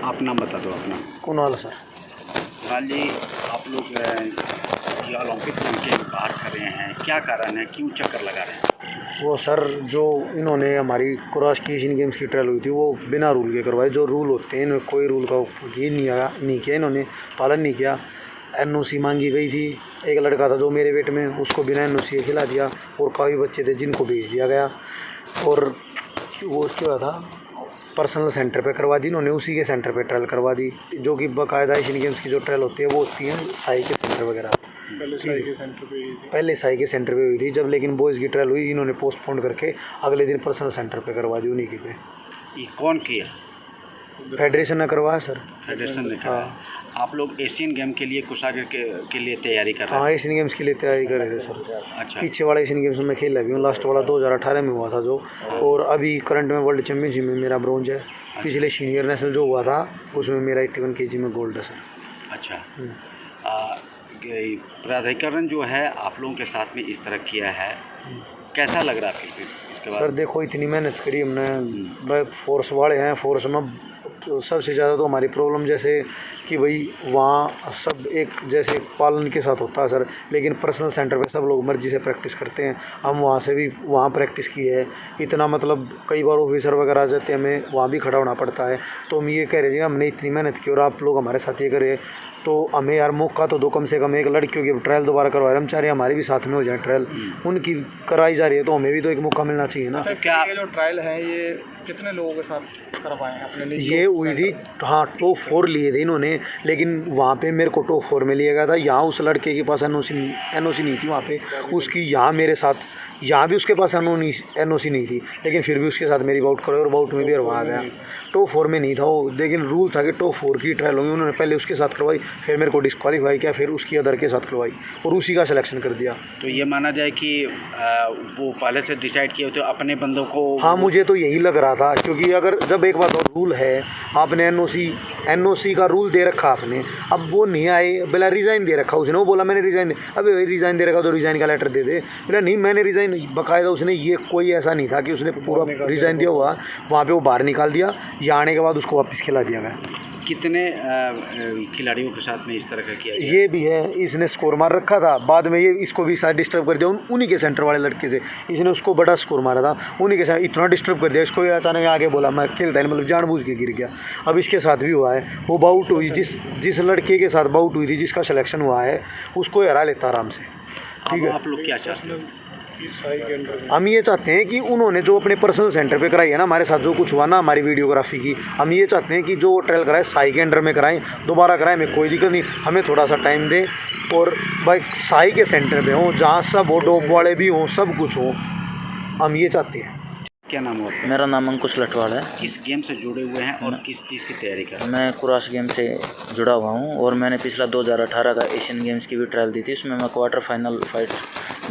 आप नाम बता दो अपना। कुणाल सर। कुणाल जी, आप लोग ये ओलंपिक गेम के बाहर कर रहे हैं, क्या कारण है, क्यों चक्कर लगा रहे हैं? वो सर जो इन्होंने हमारी क्रॉस की एशियन गेम्स की ट्रायल हुई थी वो बिना रूल के करवाई। जो रूल होते हैं इन्होंने कोई रूल का ये नहीं किया, इन्होंने पालन नहीं किया। एनओसी मांगी गई थी, एक लड़का था जो मेरे वेट में, उसको बिना एनओसी के खिला दिया, और काफ़ी बच्चे थे जिनको भेज दिया गया। और वो क्या था, पर्सनल सेंटर पे करवा दी इन्होंने, उसी के सेंटर पे ट्रायल करवा दी, जो कि बाकायदा एशियन गेम्स की जो ट्रायल होती है वो होती है साई के सेंटर वगैरह। पहले साई के सेंटर पे हुई थी जब, लेकिन बॉयज़ की ट्रायल हुई इन्होंने पोस्टपोन करके अगले दिन पर्सनल सेंटर पे करवा दी उन्हीं की पे। ये कौन किया? फेडरेशन ने करवाया सर। फेडरेशन ने करवाया। आप लोग एशियन गेम के लिए कुशागर के लिए तैयारी कर रहे हैं? हाँ, एशियन गेम्स के लिए तैयारी कर रहे थे सर। अच्छा। पीछे वाला एशियन गेम्स में खेला भी हूँ, लास्ट वाला 2018 में हुआ था जो, और अभी करंट में वर्ल्ड चैम्पियनशिप में मेरा ब्रोंज है। पिछले सीनियर नेशनल जो हुआ था उसमें मेरा 81 kg में गोल्ड है सर। अच्छा। प्राधिकरण जो है आप लोगों के साथ में इस तरह किया है, कैसा लग रहा है फिर इसके बाद? सर देखो, इतनी मेहनत करी हमने, फोर्स वाले हैं, फोर्स में तो सबसे ज़्यादा तो हमारी प्रॉब्लम जैसे कि भाई वहाँ सब एक जैसे पालन के साथ होता है सर, लेकिन पर्सनल सेंटर पे सब लोग मर्जी से प्रैक्टिस करते हैं। हम वहाँ से भी वहाँ प्रैक्टिस की है इतना, मतलब कई बार ऑफिसर वगैरह आ जाते हैं, हमें वहाँ भी खड़ा होना पड़ता है। तो हम ये कह रहे हैं हमने इतनी मेहनत की और आप लोग हमारे साथ ये करें, तो हमें यार मौका तो दो, कम से कम एक लड़कियों की ट्रायल दोबारा करवा रहे, हम चाह रहे हैं हमारी भी साथ में हो जाए ट्रायल, उनकी कराई जा रही है तो हमें भी तो एक मौका मिलना चाहिए ना। क्या ये जो ट्रायल है ये कितने लोगों के साथ करवाए हैं अपने लिए? ये हुई थी, हाँ, टॉप 4 लिए थे इन्होंने, लेकिन वहाँ पे मेरे को टॉप 4 में लिया गया था। यहाँ उस लड़के के पास एनओसी नहीं थी वहाँ पे उसकी, यहाँ मेरे साथ, यहाँ भी उसके पास एनओसी नहीं थी, लेकिन फिर भी उसके साथ मेरी बाउट करो और बाउट में भी हरवा गया। टॉप 4 में नहीं था वो, लेकिन रूल था कि टॉप 4 की ट्रायल होगी। उन्होंने पहले उसके साथ करवाई, फिर मेरे को डिस्क्वालीफाई किया, फिर उसकी अदर के साथ करवाई और उसी का सिलेक्शन कर दिया। तो ये माना जाए कि वो पहले से डिसाइड किए तो अपने बंदों को? हाँ, मुझे तो यही लग रहा था, क्योंकि अगर जब एक बात और रूल है, आपने एनओसी का रूल दे रखा आपने, अब वो नहीं आए, बोला रिज़ाइन दे रखा उसने, वो बोला मैंने रिज़ाइन दे, अबे भाई रिज़ाइन दे रखा तो रिज़ाइन का लेटर दे दे। बोला नहीं मैंने रिज़ाइन, बाकायदा उसने, ये कोई ऐसा नहीं था कि उसने पूरा रिज़ाइन दिया हुआ, वहाँ पे वो बाहर निकाल दिया, यहाँ आने के बाद उसको वापस खिला दिया गया। कितने खिलाड़ियों के साथ में इस तरह का किया? ये भी है, इसने स्कोर मार रखा था, बाद में ये इसको भी शायद डिस्टर्ब कर दिया उन्हीं के सेंटर वाले लड़के से, इसने उसको बड़ा स्कोर मारा था, उन्हीं के साथ इतना डिस्टर्ब कर दिया इसको, अचानक आगे बोला मैं खेलता है, मतलब जानबूझ के गिर गया। अब इसके साथ भी हुआ है, वो बाउट हुई, जिस लड़के के साथ बाउट हुई थी, जिसका सिलेक्शन हुआ है, उसको हरा लेता आराम से। ठीक है, आप लोग क्या चाहते हैं? हम ये चाहते हैं कि उन्होंने जो अपने पर्सनल सेंटर पे कराई है ना, हमारे साथ जो कुछ हुआ ना हमारी वीडियोग्राफी की, हम ये चाहते हैं कि जो ट्रायल कराए साई के अंडर में कराएं, दोबारा कराएं, हमें कोई दिक्कत नहीं, हमें थोड़ा सा टाइम दें, और भाई साई के सेंटर पे हों जहाँ सब हो, डॉप वाले भी हों, सब कुछ हो, हम ये चाहते हैं। क्या नाम हुआ? मेरा नाम अंकुश लटवाल है। किस गेम से जुड़े हुए हैं और किस चीज़ की तैयारी कर रहे हैं? मैं क्रॉस गेम से जुड़ा हुआ हूँ और मैंने पिछला 2018 का एशियन गेम्स की भी ट्रायल दी थी, उसमें मैं क्वार्टर फाइनल फाइट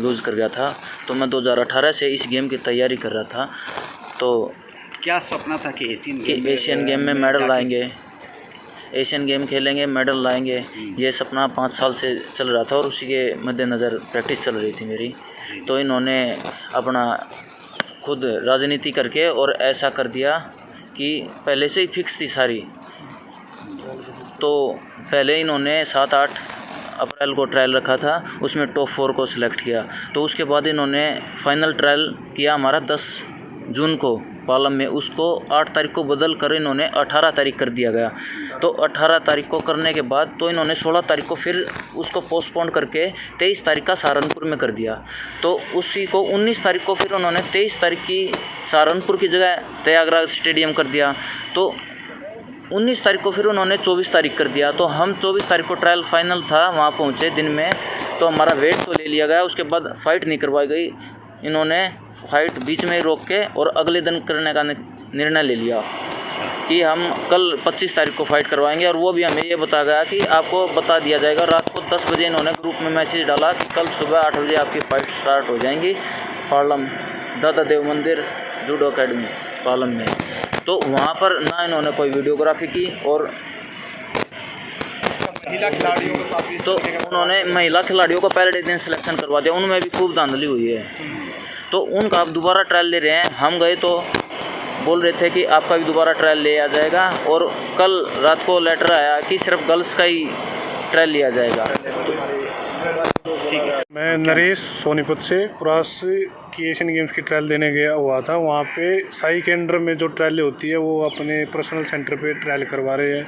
लूज़ कर गया था। तो मैं 2018 से इस गेम की तैयारी कर रहा था। तो क्या सपना था कि एशियन गेम में मेडल लाएंगे, एशियन गेम खेलेंगे, मेडल लाएंगे, ये सपना 5 साल से चल रहा था और उसी के मद्देनज़र प्रैक्टिस चल रही थी मेरी। तो इन्होंने अपना खुद राजनीति करके और ऐसा कर दिया कि पहले से ही फिक्स थी सारी। तो पहले इन्होंने 7-8 अप्रैल को ट्रायल रखा था, उसमें टॉप 4 को सिलेक्ट किया। तो उसके बाद इन्होंने फाइनल ट्रायल किया हमारा 10 जून को पालम में, उसको 8 तारीख को बदल कर इन्होंने 18 तारीख कर दिया गया। तो 18 तारीख को करने के बाद तो इन्होंने 16 तारीख को फिर उसको पोस्टपोन करके 23 तारीख का सहारनपुर में कर दिया। तो उसी को 19 तारीख को फिर उन्होंने 23 तारीख की सहारनपुर की जगह प्रयागराज स्टेडियम कर दिया। तो 19 तारीख को फिर उन्होंने 24 तारीख कर दिया। तो हम 24 तारीख को ट्रायल फाइनल था, वहाँ पहुँचे दिन में, तो हमारा वेट तो ले लिया गया, उसके बाद फ़ाइट नहीं करवाई गई। इन्होंने फाइट बीच में ही रोक के और अगले दिन करने का निर्णय ले लिया कि हम कल 25 तारीख को फ़ाइट करवाएंगे। और वो भी हमें ये बताया गया कि आपको बता दिया जाएगा। रात को 10 बजे इन्होंने ग्रुप में मैसेज डाला कि कल सुबह 8 बजे आपकी फ़ाइट स्टार्ट हो जाएंगी पालम दादा देव मंदिर जूडो अकेडमी पालम में। तो वहाँ पर ना इन्होंने कोई वीडियोग्राफी की, और महिला खिलाड़ियों के साथ तो उन्होंने महिला खिलाड़ियों का पहले दिन सिलेक्शन करवा दिया, उनमें भी खूब धांधली हुई है। तो उनका अब दोबारा ट्रायल ले रहे हैं। हम गए तो बोल रहे थे कि आपका भी दोबारा ट्रायल लिया जाएगा, और कल रात को लेटर आया कि सिर्फ गर्ल्स का ही ट्रायल लिया जाएगा। मैं नरेश सोनीपत से कुरास की एशियन गेम्स की ट्रायल देने गया हुआ था। वहाँ पे साई के अंडर में जो ट्रायल होती है वो अपने पर्सनल सेंटर पे ट्रायल करवा रहे हैं।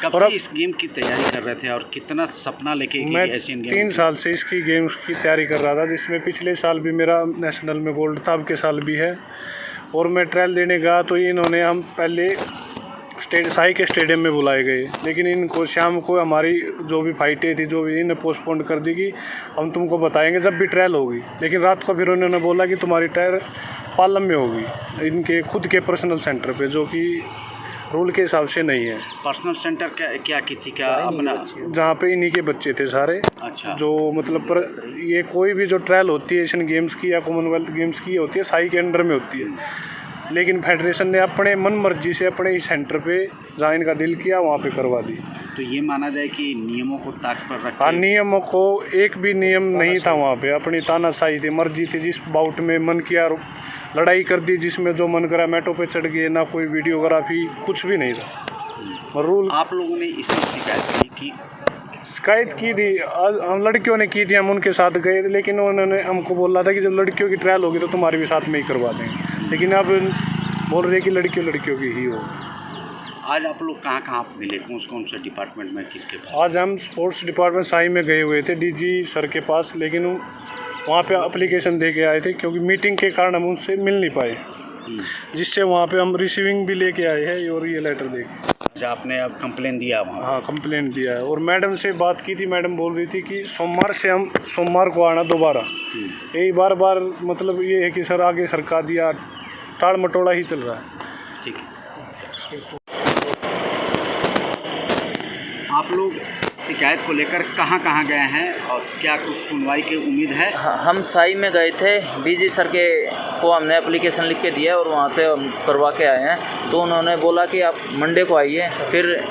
कब और से अब इस गेम की तैयारी कर रहे थे और कितना सपना लेके मैं एशियन गेम 3 साल से इसकी गेम्स की तैयारी कर रहा था, जिसमें पिछले साल भी मेरा नेशनल में गोल्ड था, अब के साल भी है। और मैं ट्रायल देने गया तो इन्होंने हम पहले साई के स्टेडियम में बुलाए गए, लेकिन इनको शाम को हमारी जो भी फाइटें थी जो भी इन्हें पोस्टपोन कर दी कि हम तुमको बताएंगे जब भी ट्रायल होगी। लेकिन रात को फिर उन्होंने बोला कि तुम्हारी ट्रायल पालम में होगी, इनके खुद के पर्सनल सेंटर पे, जो कि रूल के हिसाब से नहीं है। पर्सनल सेंटर क्या किसी का अपना? जहाँ पे इन्हीं के बच्चे थे सारे। अच्छा। जो मतलब पर ये कोई भी जो ट्रायल होती है एशियन गेम्स की या कॉमनवेल्थ गेम्स की होती है, साई के अंडर में होती है। लेकिन फेडरेशन ने अपने मन मर्जी से अपने ही सेंटर पे जहाँ इनका दिल किया वहाँ पे करवा दी। तो ये माना जाए कि नियमों को ताक पर रख हाँ, नियमों को एक भी नियम नहीं था वहाँ पे, अपनी तानाशाही थी, मर्जी थी। जिस बाउट में मन किया लड़ाई कर दी, जिसमें जो मन करा मैटों पे चढ़ गए, ना कोई वीडियोग्राफी, कुछ भी नहीं था। रूल आप लोगों ने इसकी शिकायत की थी, हम लड़कियों ने की थी, हम उनके साथ गए थे, लेकिन उन्होंने हमको बोला था कि जब लड़कियों की ट्रायल होगी तो तुम्हारे भी साथ में ही करवा देंगे। लेकिन अब बोल रहे कि लड़कियों की ही हो। आज आप लोग कहाँ मिले, कौन से डिपार्टमेंट में, किसके पास? आज हम स्पोर्ट्स डिपार्टमेंट साई में गए हुए थे डीजी सर के पास, लेकिन वहाँ पे एप्लीकेशन दे के आए थे, क्योंकि मीटिंग के कारण हम उनसे मिल नहीं पाए, जिससे वहाँ पे हम रिसीविंग भी लेके आए हैं और ये लेटर दे के। अच्छा, आपने अब कंप्लेन दिया वहाँ? हाँ, कंप्लेंट दिया है। और मैडम से बात की थी, मैडम बोल रही थी कि सोमवार को आना दोबारा। यही बार मतलब ये है कि सर आगे सरका दिया, टाड़ मटोड़ा ही चल रहा है। ठीक है। आप लोग शिकायत को लेकर कहाँ गए हैं और क्या कुछ सुनवाई की उम्मीद है? हम साई में गए थे, डीजी सर के को हमने एप्लीकेशन लिख के दिया और वहाँ पे हम करवा के आए हैं। तो उन्होंने बोला कि आप मंडे को आइए, फिर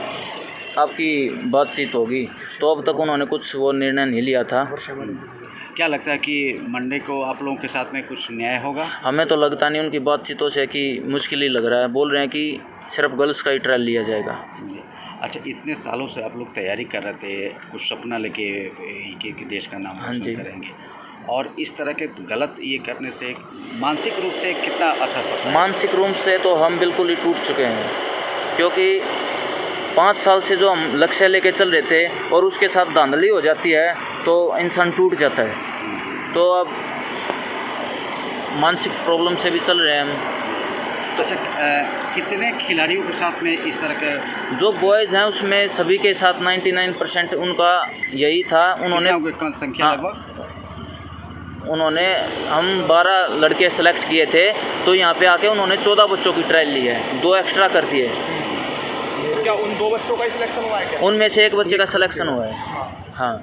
आपकी बातचीत होगी। तो अब तक उन्होंने कुछ वो निर्णय नहीं लिया था। क्या लगता है कि मंडे को आप लोगों के साथ में कुछ न्याय होगा? हमें तो लगता नहीं, उनकी बातचीतों से कि मुश्किल ही लग रहा है। बोल रहे हैं कि सिर्फ गर्ल्स का ही ट्रायल लिया जाएगा। अच्छा, इतने सालों से आप लोग तैयारी कर रहे थे, कुछ सपना लेके कि देश का नाम रोशन करेंगे, और इस तरह के गलत ये करने से मानसिक रूप से कितना असर पड़ता है? मानसिक रूप से तो हम बिल्कुल ही टूट चुके हैं, क्योंकि 5 साल से जो हम लक्ष्य लेके चल रहे थे और उसके साथ धांधली हो जाती है तो इंसान टूट जाता है। तो अब मानसिक प्रॉब्लम से भी चल रहे हैं हम। अच्छा, कितने खिलाड़ियों के साथ में इस तरह का? जो बॉयज़ हैं उसमें सभी के साथ 99% उनका यही था। उन्होंने संख्या लगभग उन्होंने हम 12 लड़के सेलेक्ट किए थे, तो यहाँ पे आके उन्होंने 14 बच्चों की ट्रायल ली है, 2 एक्स्ट्रा कर दिए। क्या उन 2 बच्चों का ही सिलेक्शन हुआ है क्या? उनमें से एक बच्चे का सिलेक्शन हुआ है। हाँ।